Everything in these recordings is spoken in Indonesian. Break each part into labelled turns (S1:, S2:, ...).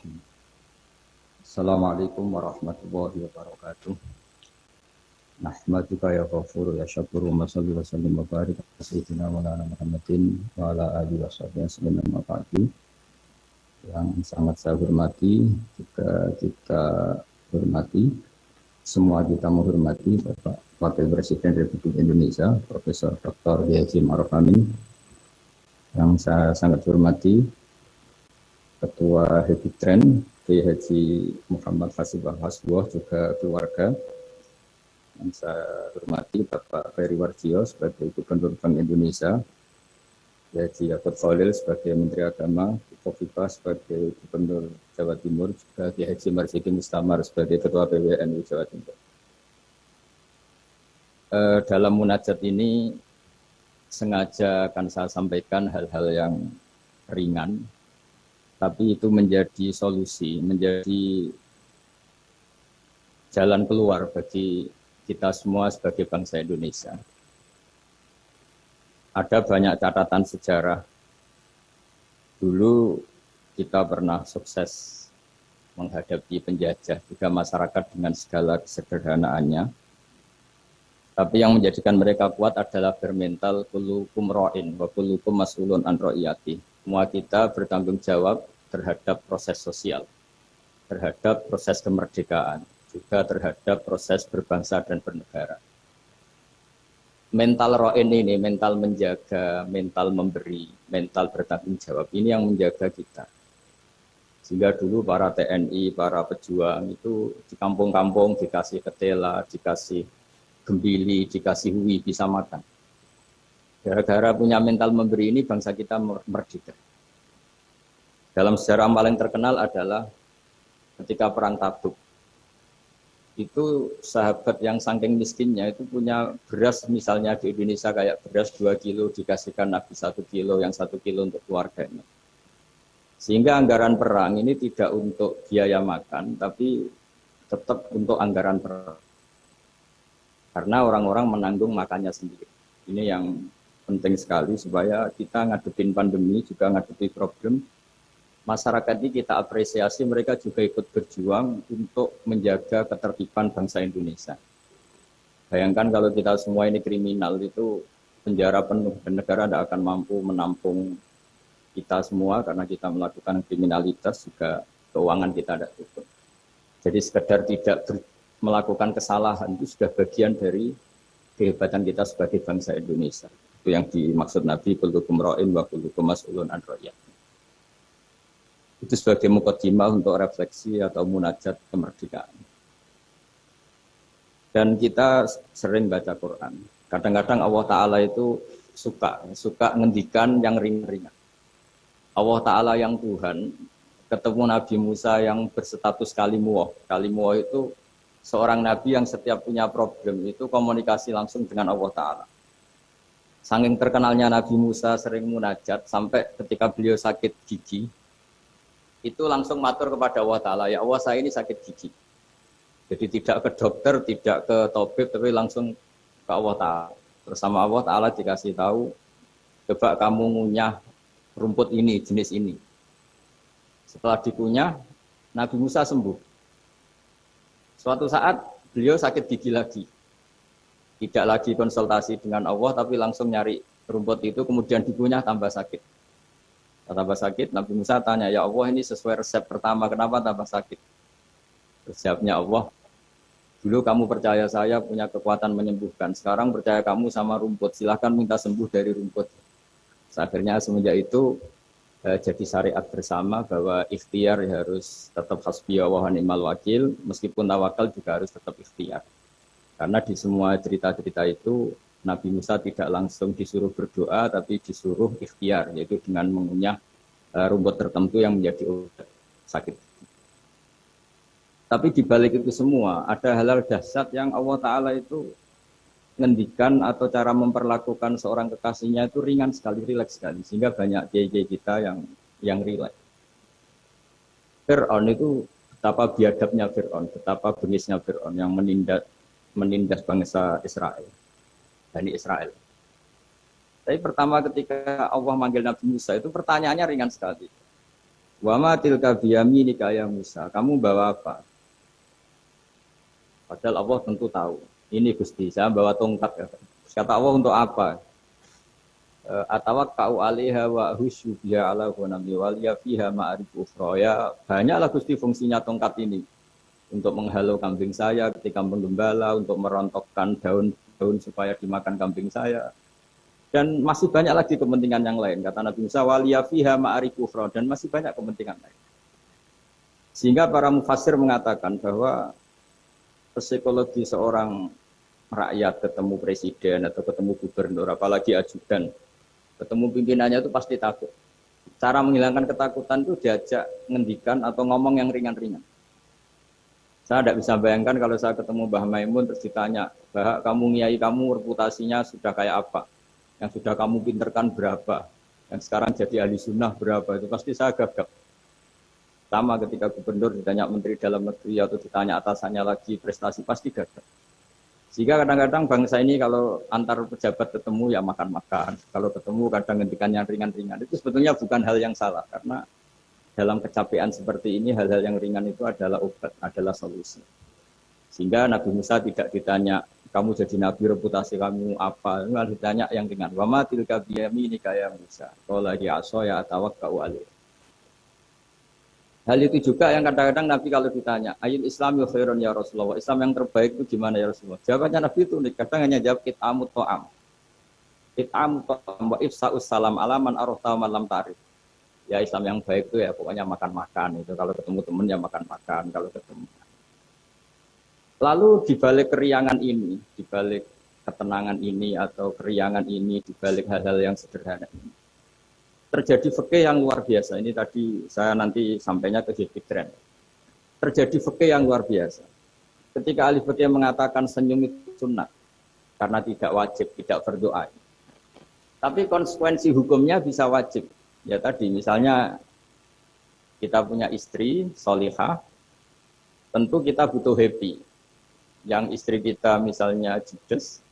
S1: Bismillahirrahmanirrahim. Assalamualaikum warahmatullahi wabarakatuh. Nahmaduka ya ghafuru ya syakuru wa salli wa sallim wa barik ala sayyidina Maulana Muhammadin wa ala alihi wa sahbihi wa sallam. Yang sangat saya hormati, juga kita hormati, semua kita menghormati Bapak Wakil Presiden Republik Indonesia, Profesor Dr. Haji Ma'ruf Amin. Yang saya sangat hormati, Ketua Happy Trend, Kiai Haji Muhammad Fasibah Hasbuah, juga keluarga. Yang saya hormati Bapak Ferry Warjio sebagai Gubernur Bank Indonesia, Haji Yaakob Khalil sebagai Menteri Agama, Kofifa sebagai Gubernur Jawa Timur, juga Kiai Haji Marzuki Mustamar sebagai Ketua PWNU Jawa Timur. Dalam munajat ini sengaja akan saya sampaikan hal-hal yang ringan, tapi itu menjadi solusi, menjadi jalan keluar bagi kita semua sebagai bangsa Indonesia. Ada banyak catatan sejarah. Dulu kita pernah sukses menghadapi penjajah, juga masyarakat dengan segala kesederhanaannya. Tapi yang menjadikan mereka kuat adalah bermental kullukum ra'in wa kullukum mas'ulun an ra'iyati. Semua kita bertanggung jawab terhadap proses sosial, terhadap proses kemerdekaan, juga terhadap proses berbangsa dan bernegara. Mental ra'in ini, mental menjaga, mental memberi, mental bertanggung jawab, ini yang menjaga kita. Sehingga dulu para TNI, para pejuang itu di kampung-kampung dikasih ketela, dikasih gembili, dikasih hui, bisa makan. Gara-gara punya mental memberi ini bangsa kita merdeka. Dalam sejarah paling terkenal adalah ketika perang Tabuk. Itu sahabat yang saking miskinnya itu punya beras, misalnya di Indonesia kayak beras 2 kilo dikasihkan Nabi 1 kilo, yang 1 kilo untuk keluarganya. Sehingga anggaran perang ini tidak untuk biaya makan, tapi tetap untuk anggaran perang. Karena orang-orang menanggung makannya sendiri. Ini yang penting sekali supaya kita ngadepin pandemi, juga ngadepi problem. Masyarakat ini kita apresiasi, mereka juga ikut berjuang untuk menjaga ketertiban bangsa Indonesia. Bayangkan kalau kita semua ini kriminal, itu penjara penuh dan negara tidak akan mampu menampung kita semua karena kita melakukan kriminalitas, juga keuangan kita tidak cukup. Jadi sekedar tidak melakukan kesalahan itu sudah bagian dari kehebatan kita sebagai bangsa Indonesia. Itu yang dimaksud Nabi, kullukum ra'in wa kullukum mas'ulun an ra'iyati. Itu sebagai mukadimah untuk refleksi atau munajat kemerdekaan. Dan kita sering baca Quran. Kadang-kadang Allah Ta'ala itu suka ngendikan yang ringan-ringan. Allah Ta'ala yang Tuhan ketemu Nabi Musa yang berstatus kalimuwah. Kalimuwah itu seorang Nabi yang setiap punya problem itu komunikasi langsung dengan Allah Ta'ala. Saking terkenalnya Nabi Musa sering munajat, sampai ketika beliau sakit gigi, itu langsung matur kepada Allah Ta'ala, ya Allah saya ini sakit gigi. Jadi tidak ke dokter, tidak ke tabib, tapi langsung ke Allah Ta'ala. Bersama Allah Ta'ala dikasih tahu, coba kamu ngunyah rumput ini, jenis ini. Setelah dikunyah, Nabi Musa sembuh. Suatu saat beliau sakit gigi lagi. Tidak lagi konsultasi dengan Allah, tapi langsung nyari rumput itu, kemudian dikunyah tambah sakit. Tambah sakit, Nabi Musa tanya, ya Allah ini sesuai resep pertama, kenapa tambah sakit? Resepnya Allah, dulu kamu percaya saya punya kekuatan menyembuhkan, sekarang percaya kamu sama rumput, silahkan minta sembuh dari rumput. Akhirnya semenjak itu jadi syariat bersama bahwa ikhtiar harus tetap hasbiyallah wa ni'mal wakil, meskipun tawakal juga harus tetap ikhtiar. Karena di semua cerita-cerita itu Nabi Musa tidak langsung disuruh berdoa, tapi disuruh ikhtiar, yaitu dengan mengunyah rumput tertentu yang menjadi obat sakit. Tapi di balik itu semua ada hal-hal dahsyat yang Allah Ta'ala itu ngendikan atau cara memperlakukan seorang kekasihnya itu ringan sekali, rileks sekali, sehingga banyak kiai-kiai kita yang rileks. Fir'aun itu betapa biadabnya Fir'aun, betapa bengisnya Fir'aun yang menindas bangsa Israel, Bani Israel. Tapi pertama ketika Allah manggil Nabi Musa itu pertanyaannya ringan sekali. Wa ma tilka biyaminika ya Musa. Kamu bawa apa? Padahal Allah tentu tahu. Ini Gusti, saya bawa tongkat. Ya. Kata Allah untuk apa? Atawakka'u 'alaiha wa husyu biha 'ala ghanami wal ya fiha ma'arif ukhra. Ya, banyaklah Gusti fungsinya tongkat ini. Untuk menghalau kambing saya ketika menggembala, untuk merontokkan daun-daun supaya dimakan kambing saya. Dan masih banyak lagi kepentingan yang lain. Kata Nabi Musa, wal ya fiha ma'arif ukhra, dan masih banyak kepentingan lain. Sehingga para mufassir mengatakan bahwa psikologi seorang rakyat ketemu presiden atau ketemu gubernur, apalagi ajudan, ketemu pimpinannya itu pasti takut. Cara menghilangkan ketakutan itu diajak ngendikan atau ngomong yang ringan-ringan. Saya tidak bisa bayangkan kalau saya ketemu Mbah Maimun terus ditanya, Mbah, kamu ngiyai kamu reputasinya sudah kayak apa? Yang sudah kamu pinterkan berapa? Yang sekarang jadi ahli sunnah berapa? Itu pasti saya gagap. Sama ketika gubernur ditanya menteri dalam negeri atau ditanya atasannya lagi prestasi, pasti gagap. Sehingga kadang-kadang bangsa ini kalau antar pejabat ketemu ya makan-makan. Kalau ketemu kadang ngendikan yang ringan-ringan. Itu sebetulnya bukan hal yang salah. Karena dalam kecapean seperti ini hal-hal yang ringan itu adalah obat, adalah solusi. Sehingga Nabi Musa tidak ditanya, kamu jadi nabi reputasi kamu apa? Lalu ditanya yang ringan. Wa ma tilka biyaminika ya Musa. Qala ya asaya atawakka'u 'alaiha. Hal itu juga yang kadang-kadang Nabi kalau ditanya, ayat Islam ya khairun ya Rasulullah, Islam yang terbaik itu gimana ya Rasulullah? Jawabannya Nabi itu unik, kadang hanya jawab it'amut ta'am. It'amut ta'am wa ifsa'us salam alaman arofta malam ta'rif. Ya Islam yang baik itu ya pokoknya makan-makan itu, kalau ketemu teman ya makan-makan, kalau ketemu. Lalu dibalik keriangan ini, dibalik ketenangan ini atau keriangan ini, dibalik hal-hal yang sederhana ini, terjadi fikih yang luar biasa. Ini tadi saya nanti sampainya ke Fikren. Terjadi fikih yang luar biasa. Ketika ahli fikih mengatakan senyum itu sunnah karena tidak wajib, tidak berdoa. Tapi konsekuensi hukumnya bisa wajib. Ya tadi misalnya kita punya istri solihah, tentu kita butuh happy. Yang istri kita misalnya judes,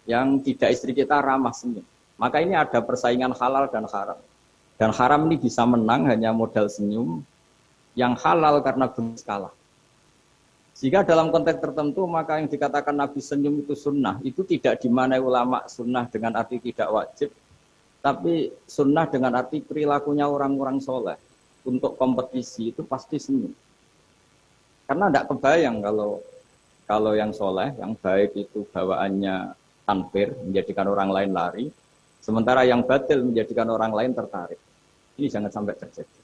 S1: yang tidak istri kita ramah senyum. Maka ini ada persaingan halal dan haram. Dan haram ini bisa menang hanya modal senyum. Yang halal karena berusaha kalah. Sehingga dalam konteks tertentu maka yang dikatakan Nabi senyum itu sunnah. Itu tidak dimanai ulama sunnah dengan arti tidak wajib. Tapi sunnah dengan arti perilakunya orang-orang soleh. Untuk kompetisi itu pasti senyum. Karena tidak kebayang kalau yang soleh, yang baik itu bawaannya tanfir, menjadikan orang lain lari. Sementara yang batil menjadikan orang lain tertarik. Ini jangan sampai terjadi.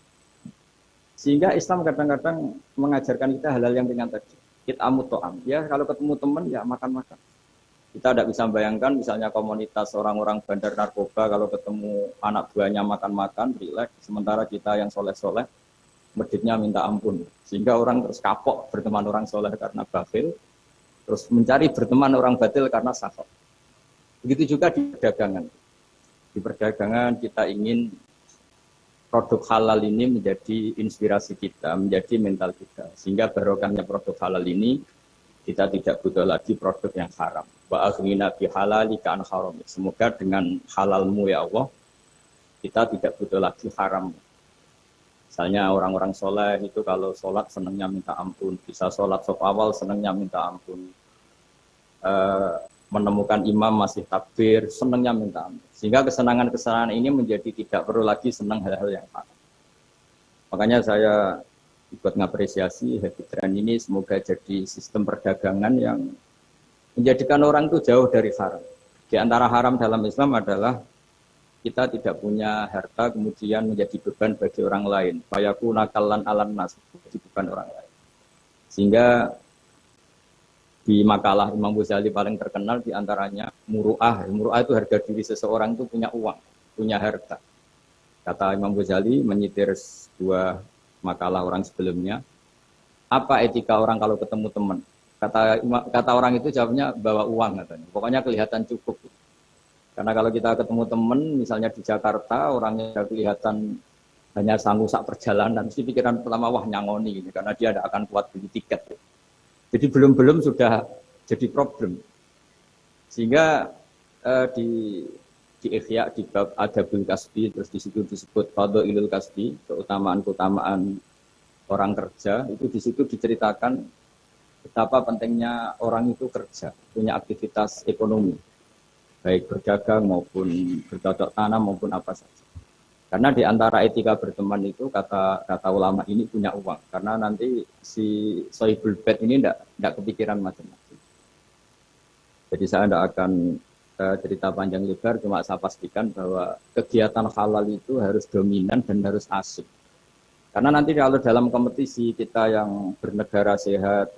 S1: Sehingga Islam kadang-kadang mengajarkan kita hal-hal yang ringan tadi. It'amut ta'am. Ya kalau ketemu teman ya makan-makan. Kita tidak bisa bayangkan misalnya komunitas orang-orang bandar narkoba kalau ketemu anak buahnya makan-makan, rileks. Sementara kita yang soleh-soleh, masjidnya minta ampun. Sehingga orang terus kapok berteman orang soleh karena batil. Terus mencari berteman orang batil karena sahab. Begitu juga di perdagangan. Di perdagangan kita ingin produk halal ini menjadi inspirasi kita, menjadi mental kita. Sehingga barokahnya produk halal ini, kita tidak butuh lagi produk yang haram. Wa aghnina bi halalika an haram. Semoga dengan halalmu ya Allah, kita tidak butuh lagi haram. Misalnya orang-orang soleh itu kalau sholat senangnya minta ampun. Bisa sholat saf awal senangnya minta ampun. Menemukan imam masih takbir, senangnya minta ampun. Sehingga kesenangan-kesenangan ini menjadi tidak perlu lagi senang hal-hal yang haram. Makanya saya ikut mengapresiasi Happy Trend ini semoga jadi sistem perdagangan yang menjadikan orang itu jauh dari haram. Di antara haram dalam Islam adalah kita tidak punya harta kemudian menjadi beban bagi orang lain. Fayaku nakalan alan nas, menjadi beban orang lain. Sehingga di makalah Imam Ghazali paling terkenal diantaranya muru'ah. Muru'ah itu harga diri seseorang itu punya uang, punya harta. Kata Imam Ghazali menyitir dua makalah orang sebelumnya. Apa etika orang kalau ketemu teman? Kata orang itu jawabnya bawa uang katanya. Pokoknya kelihatan cukup. Karena kalau kita ketemu teman, misalnya di Jakarta, orangnya kelihatan hanya sanggup sak perjalanan, mesti pikiran pertama wah nyangoni gitu, karena dia tidak akan kuat beli tiket. Jadi belum sudah jadi problem. Sehingga di di Ikhya di bab Adabul Kasbi, terus di situ disebut Fadhailul Kasbi, keutamaan-keutamaan orang kerja, itu di situ diceritakan betapa pentingnya orang itu kerja, punya aktivitas ekonomi, baik berdagang maupun bercocok tanam maupun apa saja. Karena di antara etika berteman itu kata ulama ini punya uang, karena nanti si Sohibul Bait ini tidak kepikiran macam-macam. Jadi saya tidak akan cerita panjang lebar, cuma saya pastikan bahwa kegiatan halal itu harus dominan dan harus asik. Karena nanti kalau dalam kompetisi kita yang bernegara sehat,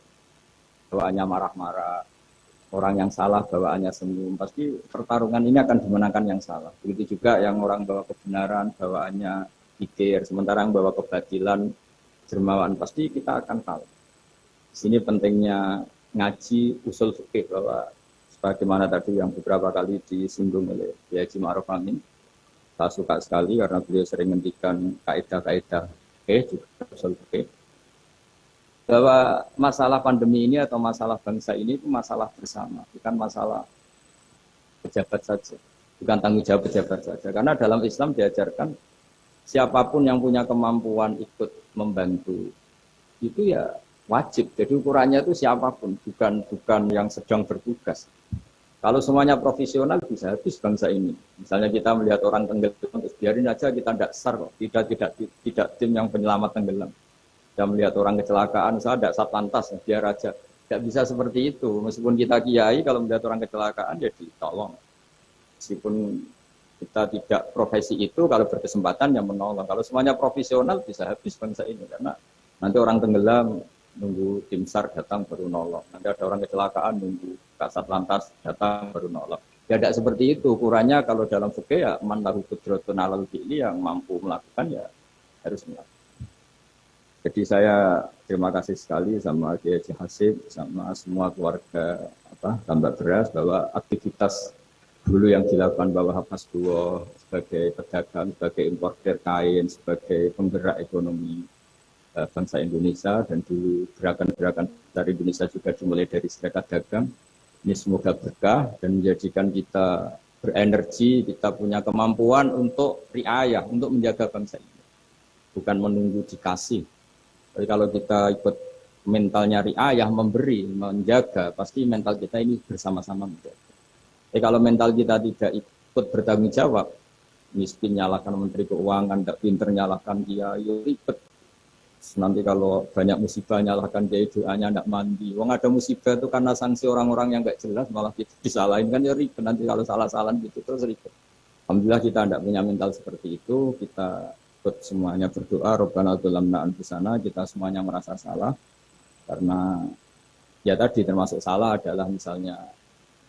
S1: bawaannya marah-marah, orang yang salah bawaannya senyum, pasti pertarungan ini akan dimenangkan yang salah. Begitu juga yang orang bawa kebenaran, bawaannya pikir, sementara yang bawa kebatilan, dermawan, pasti kita akan kalah. Di sini pentingnya ngaji usul fikih, bahwa sebagaimana tadi yang beberapa kali disinggung oleh Kiai Haji Ma'ruf Amin, saya suka sekali karena beliau sering menghentikan kaidah-kaidah juga usul fikih, bahwa masalah pandemi ini atau masalah bangsa ini itu masalah bersama, bukan masalah pejabat saja, bukan tanggung jawab pejabat saja. Karena dalam Islam diajarkan siapapun yang punya kemampuan ikut membantu itu ya wajib. Jadi ukurannya itu siapapun, bukan yang sedang bertugas. Kalau semuanya profesional bisa habis bangsa ini. Misalnya kita melihat orang tenggelam, terus biarin aja kita tidak SAR kok, tidak tim yang penyelamat tenggelam. Kita melihat orang kecelakaan, saya tidak satlantas, biar aja. Tidak bisa seperti itu. Meskipun kita kiai, kalau melihat orang kecelakaan ya ditolong. Meskipun kita tidak profesi itu, kalau berkesempatan ya menolong. Kalau semuanya profesional bisa habis bangsa ini, karena nanti orang tenggelam nunggu tim SAR datang baru nolong. Nanti ada orang kecelakaan nunggu kasat lantas datang baru nolong. Ya tidak seperti itu. Ukurannya kalau dalam fikih ya man lahu qudratun 'alal fi'li, yang mampu melakukan ya harus melakukan. Jadi saya terima kasih sekali sama Kiai Haji Hasib, sama semua keluarga Tambak Beras, bahwa aktivitas dulu yang dilakukan bahwa Hafazullah sebagai pedagang, sebagai importer kain, sebagai penggerak ekonomi bangsa Indonesia, dan dulu gerakan-gerakan dari Indonesia juga dimulai dari serikat dagang. Ini semoga berkah dan menjadikan kita berenergi, kita punya kemampuan untuk riayah, untuk menjaga bangsa ini. Bukan menunggu dikasih. Tapi kalau kita ikut mentalnya riayah, memberi, menjaga, pasti mental kita ini bersama-sama menjaga. Tapi kalau mental kita tidak ikut bertanggung jawab, miskin nyalakan Menteri Keuangan, tidak pinter nyalakan dia, ribet. Nanti kalau banyak musibah nyalahkan dia, doanya tidak mandi. Wong ada musibah itu karena sanksi orang-orang yang nggak jelas, malah kita disalahin, kan ya ribet. Nanti kalau salah-salahan gitu terus ribet. Alhamdulillah kita tidak punya mental seperti itu. Kita ikut semuanya berdoa, Rabbana dzalamna anfusana, kita semuanya merasa salah. Karena ya tadi termasuk salah adalah misalnya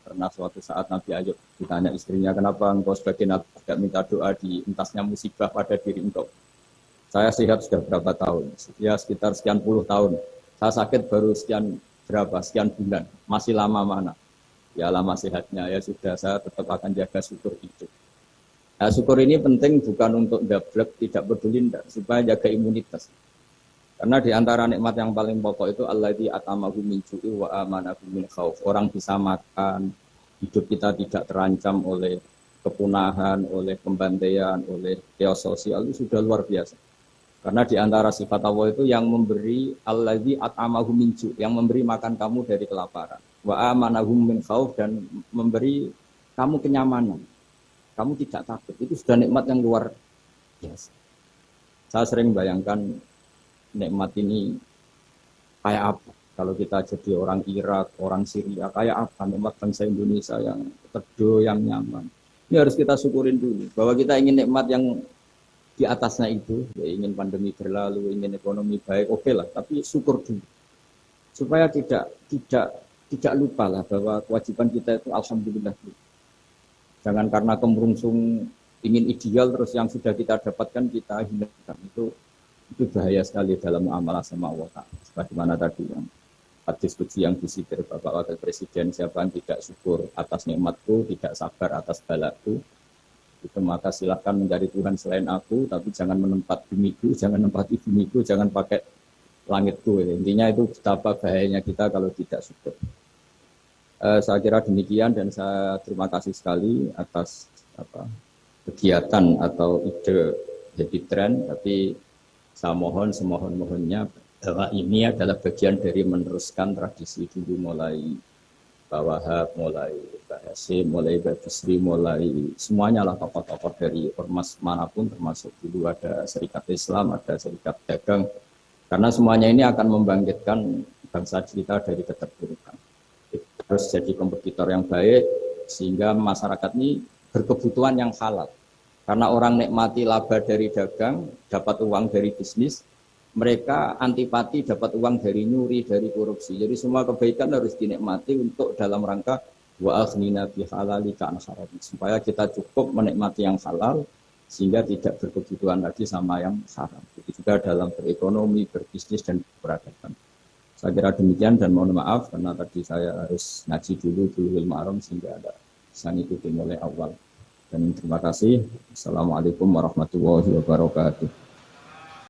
S1: pernah suatu saat Nabi Ayub ditanya istrinya, kenapa engkau sebagai Nabi tidak minta doa di entasnya musibah pada diri engkau? Saya sehat sudah berapa tahun? Ya sekitar sekian puluh tahun. Saya sakit baru sekian bulan. Masih lama mana? Ya lama sehatnya. Ya sudah, saya tetap akan jaga syukur itu. Nah, syukur ini penting bukan untuk dablek, tidak peduli, supaya jaga imunitas. Karena di antara nikmat yang paling pokok itu alladzi atamahu min ju'i wa amanahu min khauf. Orang bisa makan, hidup kita tidak terancam oleh kepunahan, oleh pembantaian, oleh chaos sosial, itu sudah luar biasa. Karena di antara sifat Allah itu yang memberi alladzi at'amahu min ju', yang memberi makan kamu dari kelaparan. Wa amanahum min khauf, dan memberi kamu kenyamanan. Kamu tidak takut. Itu sudah nikmat yang luar biasa. Saya sering bayangkan nikmat ini kayak apa. Kalau kita jadi orang Irak, orang Syria, kayak apa nikmat bangsa Indonesia yang teduh, yang nyaman. Ini harus kita syukurin dulu. Bahwa kita ingin nikmat yang di atasnya itu, ya ingin pandemi berlalu, ingin ekonomi baik, oke lah, tapi syukur dulu. Supaya tidak lupa lah bahwa kewajiban kita itu alhamdulillah dulu. Jangan karena kemerungsung ingin ideal terus yang sudah kita dapatkan kita hindarkan. Itu bahaya sekali dalam muamalah sama Allah Ta'ala. Sebagaimana tadi yang diskusi yang disitir Bapak Wakil Presiden, siapa yang tidak syukur atas nikmatku, tidak sabar atas balaku, itu maka silahkan mencari Tuhan selain aku, tapi jangan menempat bumiku, jangan menempati bumiku, jangan pakai langitku. Intinya itu betapa bahayanya kita kalau tidak syukur. Saya kira demikian, dan saya terima kasih sekali atas kegiatan atau ide jadi tren, tapi saya mohon semohon-mohonnya bahwa ini adalah bagian dari meneruskan tradisi dulu, mulai Pak Wahab, mulai Pak Hasim, mulai Pak Bisri, mulai semuanya lah tokoh-tokoh dari ormas manapun, termasuk dulu ada Serikat Islam, ada Serikat Dagang, karena semuanya ini akan membangkitkan bangsa kita dari keterpurukan. Harus jadi kompetitor yang baik, sehingga masyarakat ini berkebutuhan yang halal. Karena orang nikmati laba dari dagang, dapat uang dari bisnis, mereka antipati dapat uang dari nyuri, dari korupsi. Jadi semua kebaikan harus dinikmati untuk dalam rangka wa aghnina bi halalika an haram, supaya kita cukup menikmati yang halal sehingga tidak berkebutuhan lagi sama yang haram. Begitu juga dalam berekonomi, berbisnis dan berperadaban. Saya kira demikian dan mohon maaf karena tadi saya harus ngaji dulu ilmu haram sehingga ada bisa ngikuti mulai awal. Dan terima kasih. Assalamualaikum warahmatullahi wabarakatuh.